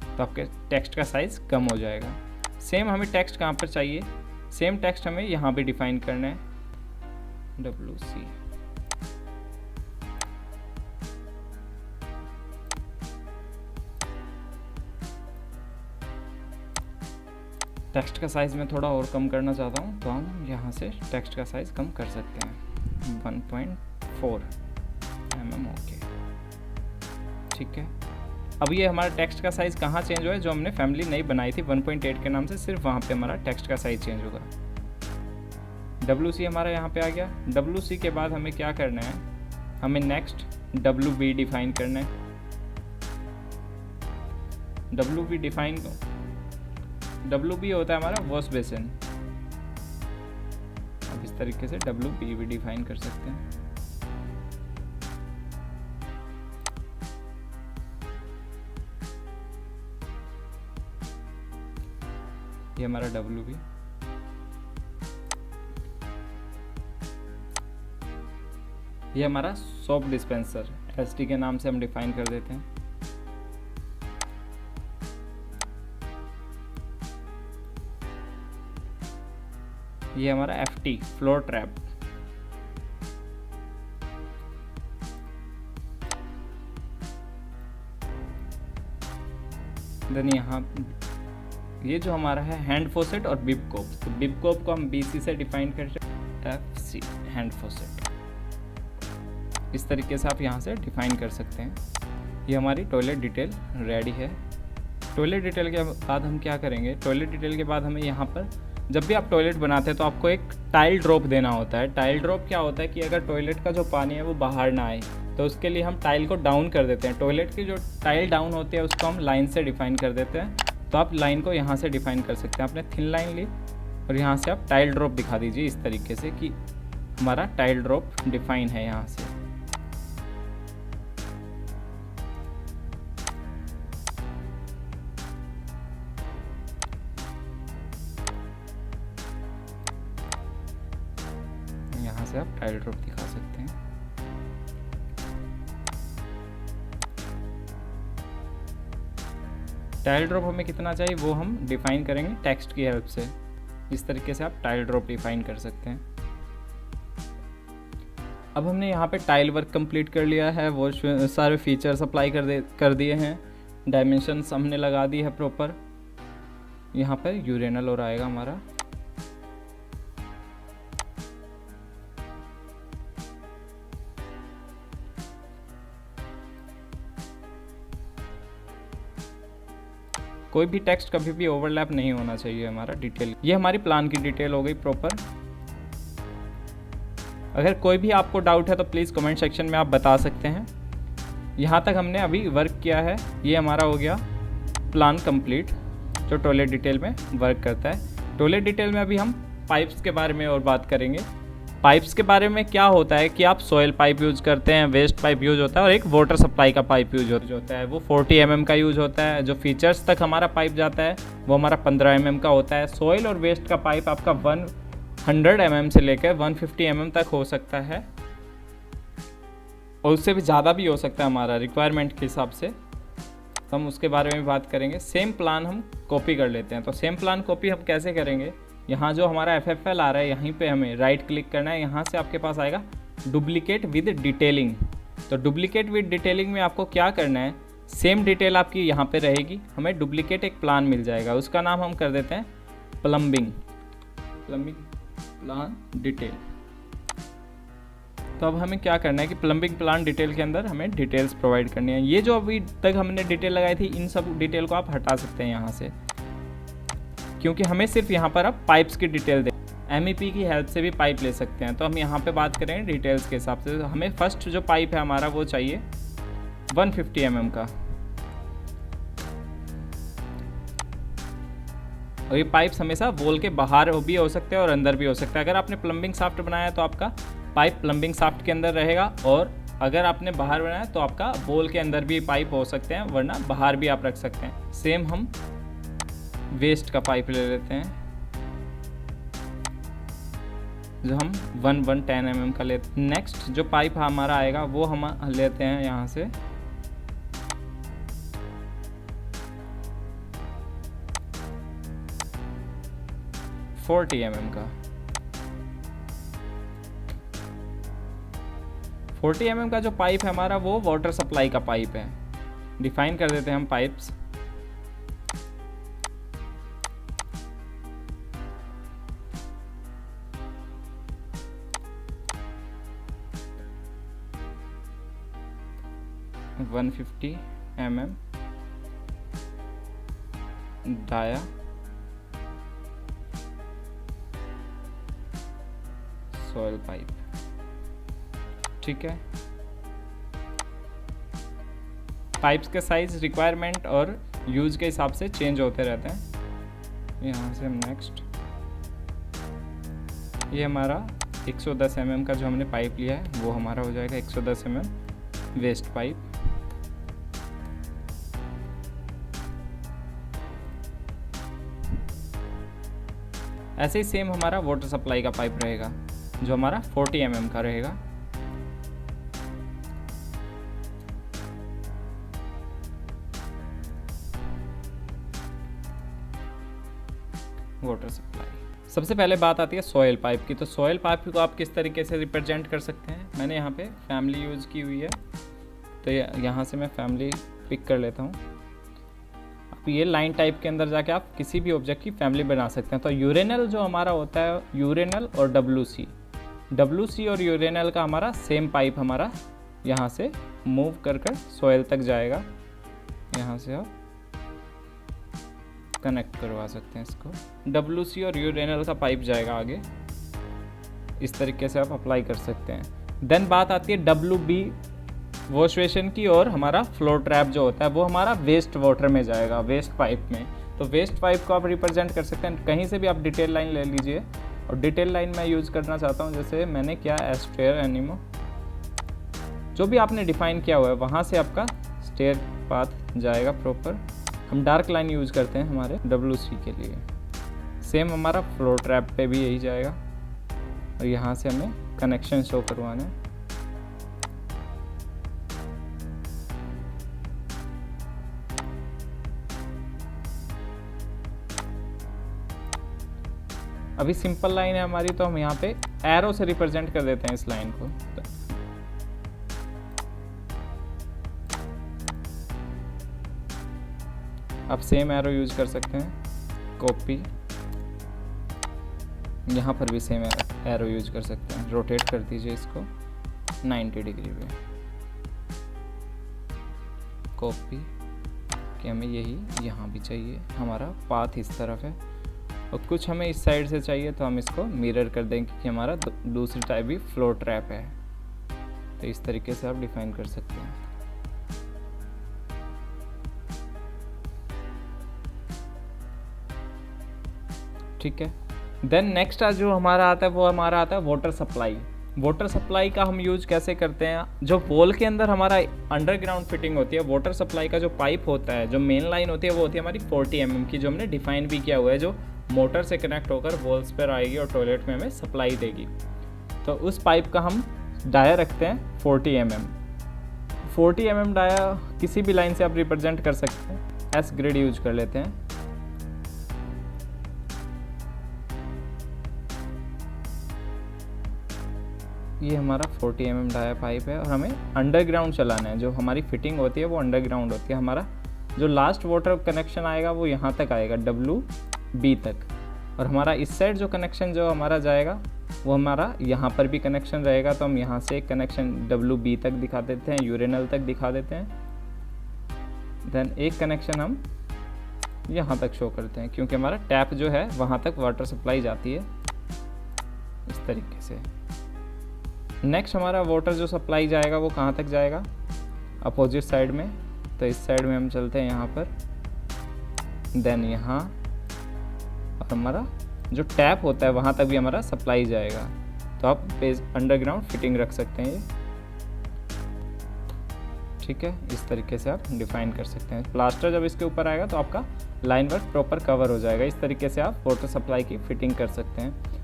तो आपके टेक्स्ट का साइज़ कम हो जाएगा। सेम हमें टेक्स्ट कहाँ पर चाहिए, सेम टेक्स्ट हमें यहाँ भी डिफाइन करना है, WC। टेक्स्ट का साइज़ मैं थोड़ा और कम करना चाहता हूँ, तो हम यहाँ से टेक्स्ट का साइज़ कम कर सकते हैं 1.4 mm। ओके, ठीक है। अब ये हमारा टेक्स्ट का साइज़ कहाँ चेंज हुआ है, जो हमने फैमिली नई बनाई थी 1.8 के नाम से, सिर्फ वहाँ पे हमारा टेक्स्ट का साइज़ चेंज होगा। WC हमारा यहाँ पे आ गया। WC के बाद हमें क्या करना है, हमें नेक्स्ट WB डिफाइन करना है। WB डिफाइन, WB होता है हमारा वॉश बेसिन। अब इस तरीके से WB भी डिफाइन कर सकते हैं। ये हमारा WB। ये हमारा सोप डिस्पेंसर SD के नाम से हम डिफाइन कर देते हैं। ये हमारा FT फ्लोर ट्रैप। देन यहाँ ये जो हमारा है हैंड फोसेट और बिब कोप, तो बिब कोप को हम BC से डिफाइन करते हैं, FC हैंड फोसेट। इस तरीके से आप यहाँ से डिफाइन कर सकते हैं। ये हमारी टॉयलेट डिटेल रेडी है। टॉयलेट डिटेल के बाद हम क्या करेंगे, टॉयलेट डिटेल के बाद हमें यहाँ पर जब भी आप टॉयलेट बनाते हैं तो आपको एक टाइल ड्रॉप देना होता है। टाइल ड्रॉप क्या होता है कि अगर टॉयलेट का जो पानी है वो बाहर ना आए, तो उसके लिए हम टाइल को डाउन कर देते हैं। टॉयलेट की जो टाइल डाउन होती है उसको हम लाइन से डिफाइन कर देते हैं। तो आप लाइन को यहाँ से डिफाइन कर सकते हैं। आपने थिन लाइन ली और यहाँ से आप टाइल ड्रॉप दिखा दीजिए इस तरीके से कि हमारा टाइल ड्रॉप डिफाइन है यहाँ से। यहाँ से आप टाइल ड्रॉप दिखा सकते हैं। टाइल ड्रॉप हमें कितना चाहिए वो हम डिफाइन करेंगे टेक्स्ट की हेल्प से। इस तरीके से आप टाइल ड्रॉप डिफाइन कर सकते हैं। अब हमने यहाँ पे टाइल वर्क कंप्लीट कर लिया है, वो सारे फीचर्स अप्लाई कर दिए हैं, डायमेंशंस हमने लगा दी है प्रॉपर। यहाँ पर यूरेनल और आएगा हमारा। कोई भी टेक्स्ट कभी भी ओवरलैप नहीं होना चाहिए हमारा डिटेल। ये हमारी प्लान की डिटेल हो गई प्रॉपर। अगर कोई भी आपको डाउट है तो प्लीज़ कमेंट सेक्शन में आप बता सकते हैं। यहाँ तक हमने अभी वर्क किया है, ये हमारा हो गया प्लान कंप्लीट जो टॉयलेट डिटेल में वर्क करता है। टॉयलेट डिटेल में अभी हम पाइप्स के बारे में और बात करेंगे। पाइप्स के बारे में क्या होता है कि आप सॉयल पाइप यूज़ करते हैं, वेस्ट पाइप यूज़ होता है और एक वाटर सप्लाई का पाइप यूज होता है। वो 40 mm का यूज़ होता है। जो फीचर्स तक हमारा पाइप जाता है वो हमारा 15 mm का होता है। सॉयल और वेस्ट का पाइप आपका 100 mm से लेकर 150 mm तक हो सकता है और उससे भी ज़्यादा भी हो सकता है हमारा रिक्वायरमेंट के हिसाब से। तो हम उसके बारे में बात करेंगे। सेम प्लान हम कॉपी कर लेते हैं। तो सेम प्लान कॉपी हम कैसे करेंगे, यहाँ जो हमारा FFL आ रहा है यहीं पे हमें राइट क्लिक करना है। यहाँ से आपके पास आएगा डुप्लीकेट विद डिटेलिंग। तो डुप्लीकेट विद डिटेलिंग में आपको क्या करना है, सेम डिटेल आपकी यहाँ पे रहेगी, हमें डुप्लीकेट एक प्लान मिल जाएगा। उसका नाम हम कर देते हैं प्लम्बिंग प्लान डिटेल। तो अब हमें क्या करना है कि प्लम्बिंग प्लान डिटेल के अंदर हमें डिटेल्स प्रोवाइड करनी है। ये जो अभी तक हमने डिटेल लगाई थी इन सब डिटेल को आप हटा सकते हैं यहाँ से, क्योंकि हमें सिर्फ यहाँ पर अब पाइप्स की डिटेल दे। MEP की हेल्प से भी पाइप ले सकते हैं। तो हम यहाँ पे बात करेंगे डिटेल्स के हिसाब से। हमें फर्स्ट जो पाइप है हमारा वो चाहिए 150 mm का। और ये पाइप्स हमेशा वॉल के बाहर भी हो सकते हैं और अंदर भी हो सकता है। अगर आपने प्लम्बिंग शाफ्ट बनाया तो आपका पाइप प्लम्बिंग शाफ्ट के अंदर रहेगा, और अगर आपने बाहर बनाया तो आपका वॉल के अंदर भी पाइप हो सकते हैं, वरना बाहर भी आप रख सकते हैं। सेम हम वेस्ट का पाइप ले लेते हैं जो हम 110 mm का लेते हैं। नेक्स्ट जो पाइप हमारा आएगा वो हम लेते हैं यहाँ से 40 mm का। 40 mm का जो पाइप है हमारा वो वाटर सप्लाई का पाइप है। डिफाइन कर देते हैं हम pipes. One 150 mm dia soil pipe. ठीक है, पाइप्स के साइज रिक्वायरमेंट और यूज के हिसाब से चेंज होते रहते हैं। यहाँ से हम नेक्स्ट, ये हमारा 110 mm का जो हमने पाइप लिया है वो हमारा हो जाएगा 110 mm वेस्ट पाइप। ऐसे ही सेम हमारा वाटर सप्लाई का पाइप रहेगा जो हमारा 40 mm का रहेगा। Water supply. सबसे पहले बात आती है सॉइल पाइप की। तो सॉइल पाइप को आप किस तरीके से रिप्रेजेंट कर सकते हैं। मैंने यहाँ पे फैमिली यूज़ की हुई है, तो यहाँ से मैं फैमिली पिक कर लेता हूँ। अब ये लाइन टाइप के अंदर जाके आप किसी भी ऑब्जेक्ट की फैमिली बना सकते हैं। तो यूरेनल जो हमारा होता है, यूरेनल और WC और यूरेनल का हमारा सेम पाइप हमारा यहाँ से मूव कर सॉइल तक जाएगा। यहाँ से आप कनेक्ट करवा सकते हैं इसको। WC और यूरेनल का पाइप जाएगा आगे, इस तरीके से आप अप्लाई कर सकते हैं। देन बात आती है WB वॉश बेसिन की, और हमारा फ्लो ट्रैप जो होता है वो हमारा वेस्ट वाटर में जाएगा, वेस्ट पाइप में। तो वेस्ट पाइप को आप रिप्रेजेंट कर सकते हैं, कहीं से भी आप डिटेल लाइन ले लीजिए। और डिटेल लाइन मैं यूज़ करना चाहता हूँ, जैसे मैंने क्या एस्टेयर एनिमो जो भी आपने डिफाइन किया हुआ है वहाँ से आपका स्टेयर पाथ जाएगा प्रॉपर। हम डार्क लाइन यूज़ करते हैं हमारे WC के लिए। सेम हमारा फ्लो ट्रैप पे भी यही जाएगा, और यहाँ से हमें कनेक्शन शो करवाना है। अभी सिंपल लाइन है हमारी, तो हम यहाँ पे एरो से रिप्रेजेंट कर देते हैं इस लाइन को। आप सेम एरो यूज कर सकते हैं, कॉपी, यहाँ पर भी सेम एरो यूज कर सकते हैं। रोटेट कर दीजिए इसको 90 डिग्री पे, कॉपी कि हमें यही यहाँ भी चाहिए। हमारा पाथ इस तरफ है और कुछ हमें इस साइड से चाहिए, तो हम इसको मिरर कर देंगे कि हमारा दूसरी टाइप भी फ्लो ट्रैप है। तो इस तरीके से आप डिफाइन कर सकते हैं। ठीक है, देन नेक्स्ट जो हमारा आता है वो हमारा आता है वाटर सप्लाई। वाटर सप्लाई का हम यूज कैसे करते हैं, जो वॉल के अंदर हमारा अंडरग्राउंड फिटिंग होती है, वाटर सप्लाई का जो पाइप होता है, जो मेन लाइन होती है वो होती है हमारी 40 mm की, जो हमने डिफाइन भी किया हुआ है, जो मोटर से कनेक्ट होकर वॉल्स पर आएगी और टॉयलेट में हमें सप्लाई देगी। तो उस पाइप का हम डाया रखते हैं 40 mm। 40 mm डाया किसी भी लाइन से आप रिप्रेजेंट कर सकते हैं। एस ग्रिड यूज कर लेते हैं। ये हमारा 40 mm डाया पाइप है, और हमें अंडरग्राउंड चलाना है। जो हमारी फिटिंग होती है वो अंडरग्राउंड होती है। हमारा जो लास्ट वाटर कनेक्शन आएगा वो यहाँ तक आएगा, WB तक। और हमारा इस साइड जो कनेक्शन जो हमारा जाएगा वो हमारा यहाँ पर भी कनेक्शन रहेगा। तो हम यहाँ से एक कनेक्शन WB तक दिखा देते हैं, यूरेनल तक दिखा देते हैं। देन एक कनेक्शन हम यहाँ तक शो करते हैं, क्योंकि हमारा टैप जो है वहाँ तक वाटर सप्लाई जाती है इस तरीके से। नेक्स्ट हमारा वाटर जो सप्लाई जाएगा वो कहाँ तक जाएगा, अपोजिट साइड में। तो इस साइड में हम चलते हैं यहाँ पर, देन यहाँ, और हमारा जो टैप होता है वहाँ तक भी हमारा सप्लाई जाएगा। तो आप बेस अंडरग्राउंड फिटिंग रख सकते हैं ये। ठीक है, इस तरीके से आप डिफाइन कर सकते हैं। प्लास्टर जब इसके ऊपर आएगा तो आपका लाइन वर्क प्रॉपर कवर हो जाएगा। इस तरीके से आप वाटर सप्लाई की फिटिंग कर सकते हैं।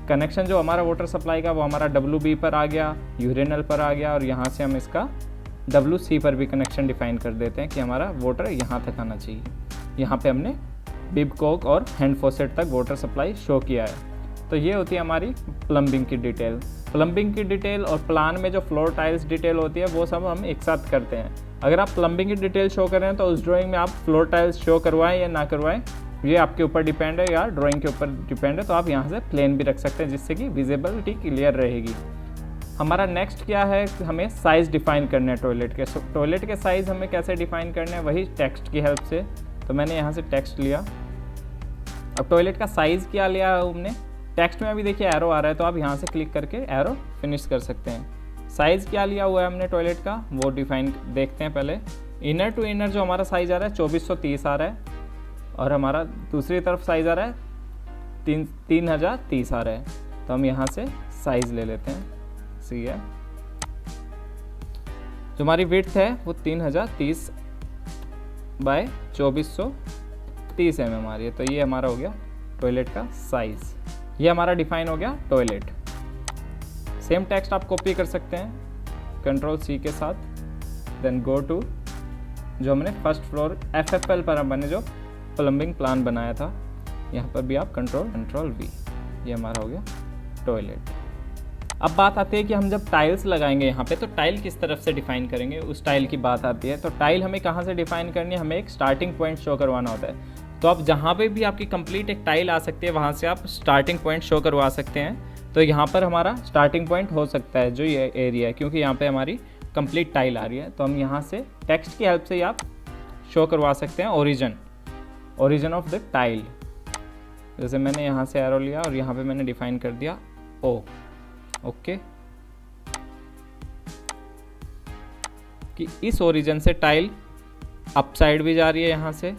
कनेक्शन जो हमारा वाटर सप्लाई का वो हमारा WB पर आ गया, यूरेनल पर आ गया, और यहाँ से हम इसका WC पर भी कनेक्शन डिफाइन कर देते हैं कि हमारा वाटर यहाँ तक आना चाहिए। यहाँ पे हमने बिब कॉक और हैंड फॉसेट तक वाटर सप्लाई शो किया है। तो ये होती है हमारी प्लम्बिंग की डिटेल। प्लम्बिंग की डिटेल और प्लान में जो फ्लोर टाइल्स डिटेल होती है वो सब हम एक साथ करते हैं। अगर आप प्लम्बिंग की डिटेल शो कर रहे हैं तो उस ड्राइंग में आप फ्लोर टाइल्स शो करवाएं या ना करवाएं, ये आपके ऊपर डिपेंड है या ड्राइंग के ऊपर डिपेंड है। तो आप यहाँ से प्लेन भी रख सकते हैं जिससे कि विजिबिलिटी क्लियर रहेगी। हमारा नेक्स्ट क्या है, हमें साइज़ डिफाइन करने हैं टॉयलेट के। टॉयलेट के साइज़ हमें कैसे डिफाइन करने हैं, वही टेक्स्ट की हेल्प से। तो मैंने यहाँ से टेक्स्ट लिया। अब टॉयलेट का साइज़ क्या लिया है हमने, टेक्स्ट में अभी देखिए एरो आ रहा है, तो आप यहाँ से क्लिक करके एरो फिनिश कर सकते हैं। साइज़ क्या लिया हुआ है हमने टॉयलेट का वो डिफाइन देखते हैं पहले। इनर टू इनर जो हमारा साइज़ आ रहा है 2430 आ रहा है, और हमारा दूसरी तरफ साइज़ आ रहा है 3030 आ रहा है। तो हम यहाँ से साइज़ ले लेते हैं। सी है जो हमारी विड्थ है वो 3030 बाय 2430 mm आ रही है। तो ये हमारा हो गया टॉयलेट का साइज़, ये हमारा डिफाइन हो गया टॉयलेट। सेम टेक्स्ट आप कॉपी कर सकते हैं Ctrl+C के साथ, देन गो टू जो हमने फर्स्ट फ्लोर FFL पर हमने जो प्लम्बिंग प्लान बनाया था, यहाँ पर भी आप Ctrl+V, ये हमारा हो गया टॉयलेट। अब बात आती है कि हम जब टाइल्स लगाएंगे यहाँ पे तो टाइल किस तरफ से डिफाइन करेंगे, उस टाइल की बात आती है। तो टाइल हमें कहाँ से डिफाइन करनी है, हमें एक स्टार्टिंग पॉइंट शो करवाना होता है। तो आप जहाँ पे भी आपकी कंप्लीट एक टाइल आ सकती है वहाँ से आप स्टार्टिंग पॉइंट शो करवा सकते हैं। तो यहाँ पर हमारा स्टार्टिंग पॉइंट हो सकता है जो ये एरिया है, क्योंकि यहाँ पे हमारी कंप्लीट टाइल आ रही है। तो हम यहाँ से टेक्स्ट की हेल्प से आप शो करवा सकते हैं ओरिजिन ऑफ द टाइल। जैसे मैंने यहाँ से एरो लिया और यहाँ पे मैंने डिफाइन कर दिया ओ, ओके, कि इस ओरिजिन से टाइल अप साइड भी जा रही है। यहाँ से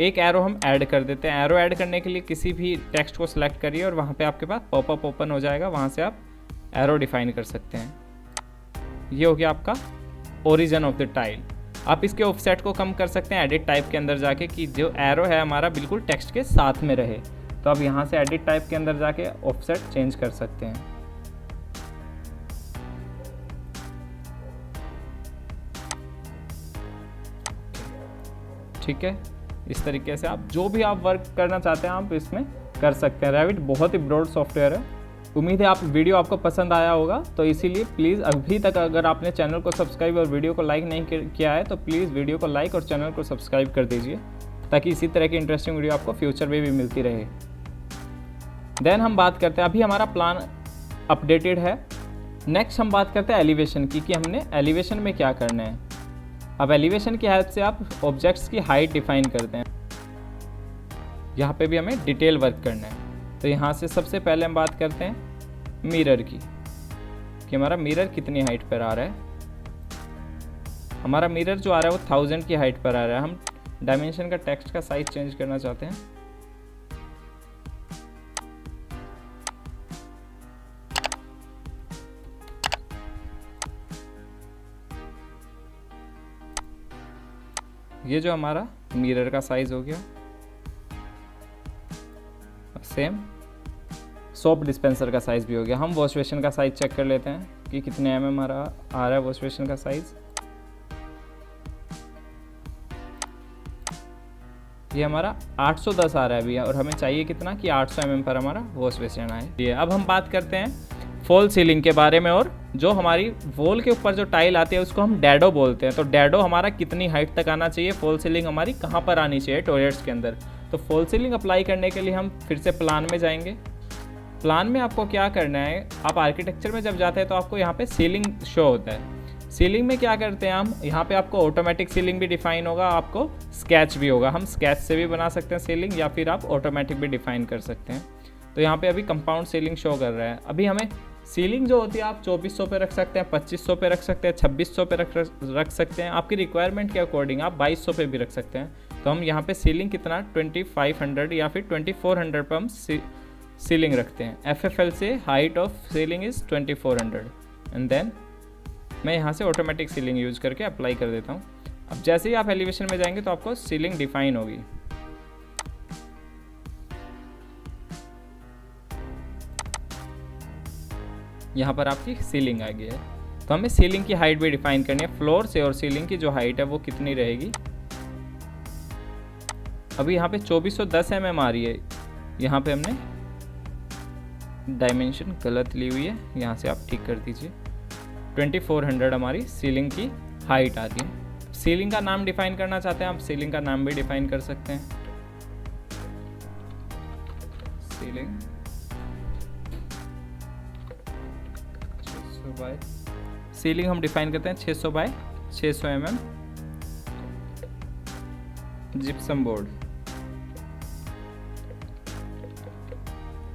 एक एरो हम ऐड कर देते हैं। एरो ऐड करने के लिए किसी भी टेक्स्ट को सिलेक्ट करिए और वहाँ पे आपके पास पॉपअप ओपन हो जाएगा, वहाँ से आप एरो डिफाइन कर सकते हैं। ये हो गया आपका ओरिजिन ऑफ द टाइल। आप इसके ऑफसेट को कम कर सकते हैं एडिट टाइप के अंदर जाके, कि जो एरो है हमारा बिल्कुल टेक्स्ट के साथ में रहे। तो आप यहाँ से एडिट टाइप के अंदर जाके ऑफसेट चेंज कर सकते हैं। ठीक है, इस तरीके से आप जो भी आप वर्क करना चाहते हैं आप इसमें कर सकते हैं। रेविट बहुत ही ब्रॉड सॉफ्टवेयर है। उम्मीद है वीडियो आपको पसंद आया होगा। तो इसीलिए प्लीज़ अभी तक अगर आपने चैनल को सब्सक्राइब और वीडियो को लाइक नहीं किया है तो प्लीज़ वीडियो को लाइक और चैनल को सब्सक्राइब कर दीजिए, ताकि इसी तरह की इंटरेस्टिंग वीडियो आपको फ्यूचर में भी मिलती रहे। देन हम बात करते हैं, अभी हमारा प्लान अपडेटेड है। नेक्स्ट हम बात करते हैं एलिवेशन की, कि हमने एलिवेशन में क्या करना है। अब एलिवेशन की हेल्प से आप ऑब्जेक्ट्स की हाइट डिफाइन करते हैं। यहाँ पे भी हमें डिटेल वर्क करना है। तो यहाँ से सबसे पहले हम बात करते हैं मिरर की, कि हमारा मिरर कितनी हाइट पर आ रहा है। हमारा मिरर जो आ रहा है वो 1000 की हाइट पर आ रहा है। हम डायमेंशन का टेक्स्ट का साइज चेंज करना चाहते हैं। ये जो हमारा मिरर का साइज हो गया। सेम सोप डिस्पेंसर का साइज भी हो गया। हम वॉश बेसिन का साइज चेक कर लेते हैं कि कितने एमएम हमारा आ रहा है वॉश बेसिन का साइज। ये हमारा 810 आ रहा है अभी, और हमें चाहिए कितना कि 800 mm पर हमारा वॉश बेसिन आए। ये अब हम बात करते हैं फॉल सीलिंग के बारे में, और जो हमारी वॉल के ऊपर जो टाइल आती है उसको हम डैडो बोलते हैं। तो डैडो हमारा कितनी हाइट तक आना चाहिए, फॉल सीलिंग हमारी कहाँ पर आनी चाहिए टॉयलेट्स के अंदर। तो फॉल सीलिंग अप्लाई करने के लिए हम फिर से प्लान में जाएंगे। प्लान में आपको क्या करना है, आप आर्किटेक्चर में जब जाते हैं तो आपको यहाँ पे सीलिंग शो होता है। सीलिंग में क्या करते हैं हम, यहाँ पे आपको ऑटोमेटिक सीलिंग भी डिफाइन होगा, आपको स्केच भी होगा। हम स्केच से भी बना सकते हैं सीलिंग, या फिर आप ऑटोमेटिक भी डिफाइन कर सकते हैं। तो यहाँ पे अभी कंपाउंड सीलिंग शो कर रहा है। अभी हमें सीलिंग जो होती है आप 2400 पे रख सकते हैं, 2500 पे रख सकते हैं, 2600 पे रख सकते हैं। आपकी रिक्वायरमेंट के अकॉर्डिंग आप 2200 पे भी रख सकते हैं। तो हम यहाँ पे सीलिंग कितना 2500 या फिर 2400 पर हम सीलिंग रखते हैं। FFL से height of ceiling is 2400 and then मैं यहाँ से ऑटोमेटिक सीलिंग यूज़ करके अप्लाई कर देता हूँ। अब जैसे ही आप एलिवेशन में जाएंगे तो आपको सीलिंग डिफाइन होगी। यहाँ पर आपकी सीलिंग आ गई है। तो हमें सीलिंग की हाइट भी डिफाइन करनी है। फ्लोर से और सीलिंग की जो हाइट है वो कितनी रहेगी। अभी यहाँ पे 2410 mm आ रही है, यहाँ पे हमने डायमेंशन गलत ली हुई है, यहाँ से आप ठीक कर दीजिए। 2400 हमारी सीलिंग की हाइट आ रही है। सीलिंग का नाम डिफाइन करना चाहते हैं आप, सीलिंग का नाम भी डिफाइन कर सकते हैं। सीलिंग 600 बाय, सीलिंग हम डिफाइन करते हैं 600 बाय 600 mm जिप्सम बोर्ड।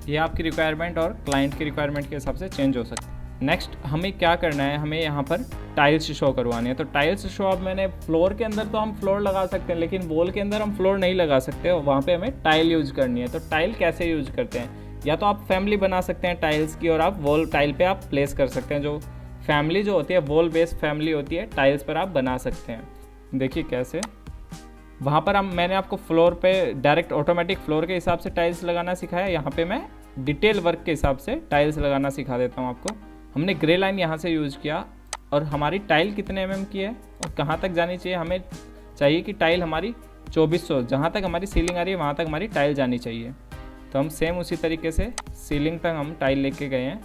ये आपकी रिक्वायरमेंट और क्लाइंट की रिक्वायरमेंट के हिसाब से चेंज हो सकती है। नेक्स्ट हमें क्या करना है, हमें यहाँ पर टाइल्स शो करवानी है। तो टाइल्स शो अब मैंने फ्लोर के अंदर तो हम फ्लोर लगा सकते हैं, लेकिन वॉल के अंदर हम फ्लोर नहीं लगा सकते, वहाँ पे हमें टाइल यूज करनी है। तो टाइल कैसे यूज करते हैं, या तो आप फैमिली बना सकते हैं टाइल्स की और आप वॉल टाइल पे आप प्लेस कर सकते हैं। जो फैमिली जो होती है वॉल बेस्ड फैमिली होती है, टाइल्स पर आप बना सकते हैं। देखिए कैसे, वहाँ पर मैंने आपको फ्लोर पे डायरेक्ट ऑटोमेटिक फ्लोर के हिसाब से टाइल्स लगाना सिखाया। यहाँ पे मैं डिटेल वर्क के हिसाब से टाइल्स लगाना सिखा देता हूँ आपको। हमने ग्रे लाइन यहाँ से यूज़ किया और हमारी टाइल कितने mm की है और कहाँ तक जानी चाहिए, हमें चाहिए कि टाइल हमारी 2400, जहाँ तक हमारी सीलिंग आ रही है वहाँ तक हमारी टाइल जानी चाहिए। तो हम सेम उसी तरीके से सीलिंग तक हम टाइल लेके गए हैं।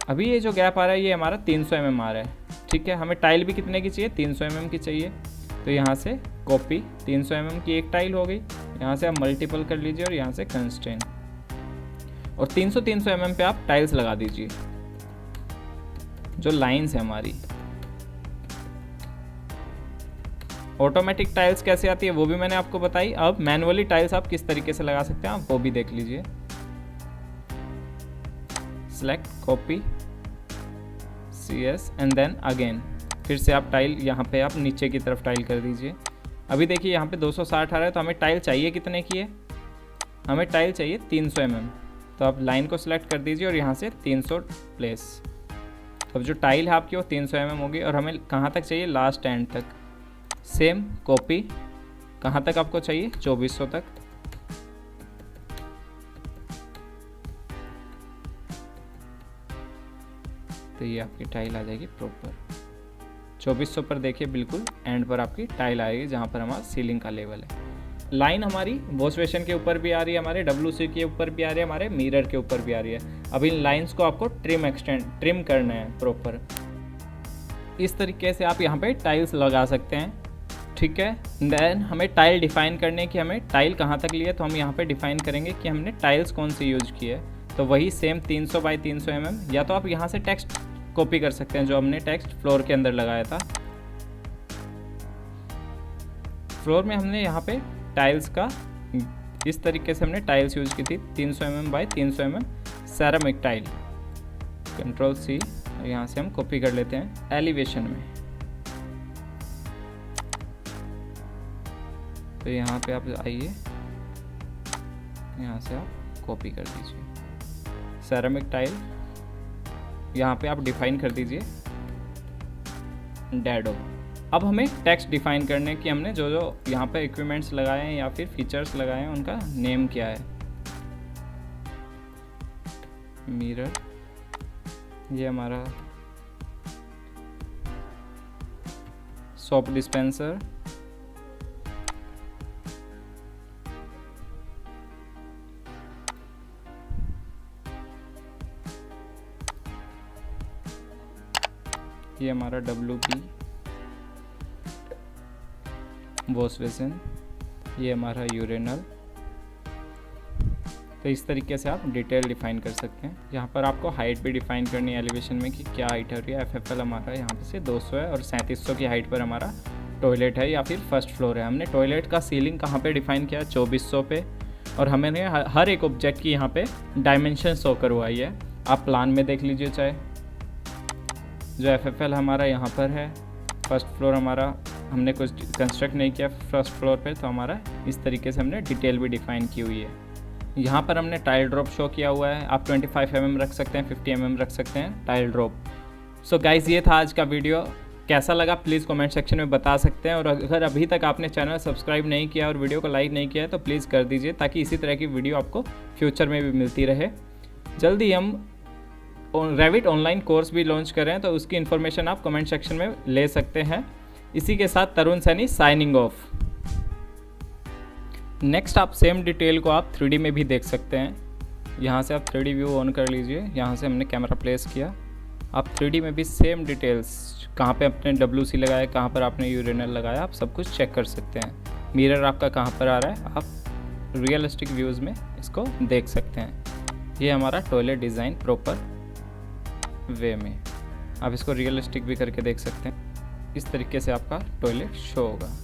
अभी ये जो गैप आ रहा है ये हमारा 300 mm आ रहा है, ठीक है। हमें टाइल भी कितने की चाहिए, 300 mm की चाहिए। तो यहाँ से कॉपी 300 mm की एक टाइल हो गई, यहाँ से आप मल्टीपल कर लीजिए और यहाँ से कंस्ट्रेन, और 300 mm पे आप टाइल्स लगा दीजिए। जो लाइंस है हमारी, ऑटोमेटिक टाइल्स कैसे आती है वो भी मैंने आपको बताई। अब मैनुअली टाइल्स आप किस तरीके से लगा सकते हैं आप वो भी देख लीजिए। Select copy CS and then again, फिर से आप टाइल यहाँ पे आप नीचे की तरफ टाइल कर दीजिए। अभी देखिए यहाँ पे 260 आ रहा है, तो हमें टाइल चाहिए कितने की है, हमें टाइल चाहिए 300 mm। तो आप लाइन को सिलेक्ट कर दीजिए और यहाँ से 300 प्लेस। अब जो टाइल है आपकी वो 300 mm होगी और हमें कहाँ तक चाहिए, लास्ट एंड तक। सेम कॉपी, कहाँ तक आपको चाहिए, 2400 तक। तो ये आपकी टाइल आ जाएगी प्रॉपर 2400 पर। देखिए बिल्कुल एंड पर आपकी टाइल आएगी जहाँ पर हमारा सीलिंग का लेवल है। लाइन हमारी वॉश बेसिन के ऊपर भी आ रही है, हमारे WC के ऊपर भी आ रही है, हमारे मिरर के ऊपर भी आ रही है। अब इन लाइंस को आपको ट्रिम करना है प्रॉपर। इस तरीके से आप यहाँ पे टाइल्स लगा सकते हैं, ठीक है। देन हमें टाइल डिफाइन करने की, हमें टाइल कहाँ तक ली है, तो हम यहाँ पे डिफाइन करेंगे कि हमने टाइल्स कौन सी यूज की है। तो वही सेम 300 बाई 300 mm, या तो आप यहाँ से टेक्स्ट कॉपी कर सकते हैं जो हमने टेक्स्ट फ्लोर के अंदर लगाया था। फ्लोर में हमने यहाँ पे टाइल्स का इस तरीके से हमने टाइल्स यूज की थी 300 mm by 300 mm ceramic tile. Ctrl+C, यहाँ से हम कॉपी कर लेते हैं एलिवेशन में। तो यहाँ पे आप आइए, यहाँ से आप कॉपी कर दीजिए सेरामिक टाइल, यहाँ पे आप डिफाइन कर दीजिए डैडो। अब हमें टेक्स्ट डिफाइन करने की, हमने जो जो यहाँ पे इक्विपमेंट्स लगाए हैं या फिर फीचर्स लगाए हैं उनका नेम क्या है। मिरर, ये हमारा सोप डिस्पेंसर, ये हमारा WP वॉश बेसिन, ये हमारा यूरिनल। तो इस तरीके से आप डिटेल डिफाइन कर सकते हैं। यहाँ पर आपको हाइट भी डिफाइन करनी है एलिवेशन में कि क्या हाइट हो रही है। FFL हमारा यहाँ पे से 200 है और 3700 की हाइट पर हमारा टॉयलेट है या फिर फर्स्ट फ्लोर है। हमने टॉयलेट का सीलिंग कहाँ पे डिफाइन किया, 2400 पे, और हमने हर एक ऑब्जेक्ट की यहाँ पे डायमेंशन शो करवाई है। आप प्लान में देख लीजिए चाहे। जो FFL हमारा यहाँ पर है, फर्स्ट फ्लोर हमारा हमने कुछ कंस्ट्रक्ट नहीं किया फर्स्ट फ्लोर पे, तो हमारा इस तरीके से हमने डिटेल भी डिफाइन की हुई है। यहाँ पर हमने टाइल ड्रॉप शो किया हुआ है। आप 25 mm रख सकते हैं, 50 mm रख सकते हैं टाइल ड्रॉप। सो गाइज़, ये था आज का वीडियो। कैसा लगा प्लीज़ कमेंट सेक्शन में बता सकते हैं, और अगर अभी तक आपने चैनल सब्सक्राइब नहीं किया और वीडियो को लाइक नहीं किया है तो प्लीज़ कर दीजिए, ताकि इसी तरह की वीडियो आपको फ्यूचर में भी मिलती रहे। जल्दी हम रेविट ऑनलाइन कोर्स भी लॉन्च कर रहे हैं, तो उसकी इन्फॉर्मेशन आप कमेंट सेक्शन में ले सकते हैं। इसी के साथ तरुण सैनी साइनिंग ऑफ। नेक्स्ट आप सेम डिटेल को आप 3D में भी देख सकते हैं। यहाँ से आप 3D व्यू ऑन कर लीजिए। यहाँ से हमने कैमरा प्लेस किया। आप 3D में भी सेम डिटेल्स, कहाँ पे आपने WC लगाया, कहाँ पर आपने यूरिनल लगाया, आप सब कुछ चेक कर सकते हैं। मिरर आपका कहाँ पर आ रहा है, आप रियलिस्टिक व्यूज़ में इसको देख सकते हैं। ये हमारा टॉयलेट डिज़ाइन प्रॉपर वे में, आप इसको रियलिस्टिक भी करके देख सकते हैं। इस तरीके से आपका टॉयलेट शो होगा।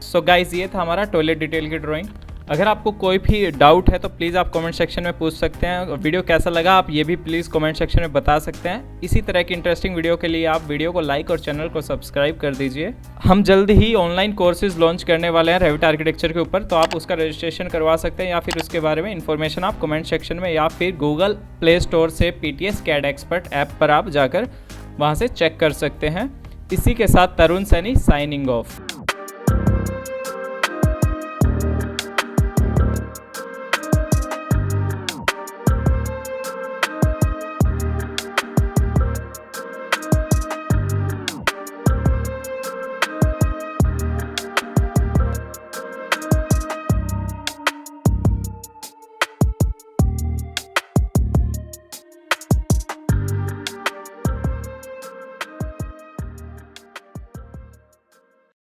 सो गाइज, ये था हमारा टॉयलेट डिटेल की ड्राइंग। अगर आपको कोई भी डाउट है तो प्लीज़ आप कमेंट सेक्शन में पूछ सकते हैं। वीडियो कैसा लगा आप ये भी प्लीज़ कमेंट सेक्शन में बता सकते हैं। इसी तरह की इंटरेस्टिंग वीडियो के लिए आप वीडियो को लाइक और चैनल को सब्सक्राइब कर दीजिए। हम जल्द ही ऑनलाइन कोर्सेज लॉन्च करने वाले हैं रेविट आर्किटेक्चर के ऊपर, तो आप उसका रजिस्ट्रेशन करवा सकते हैं या फिर उसके बारे में इन्फॉर्मेशन आप कमेंट सेक्शन में या फिर गूगल प्ले स्टोर से PTS CAD एक्सपर्ट ऐप पर आप जाकर वहाँ से चेक कर सकते हैं। इसी के साथ तरुण सैनी साइनिंग ऑफ।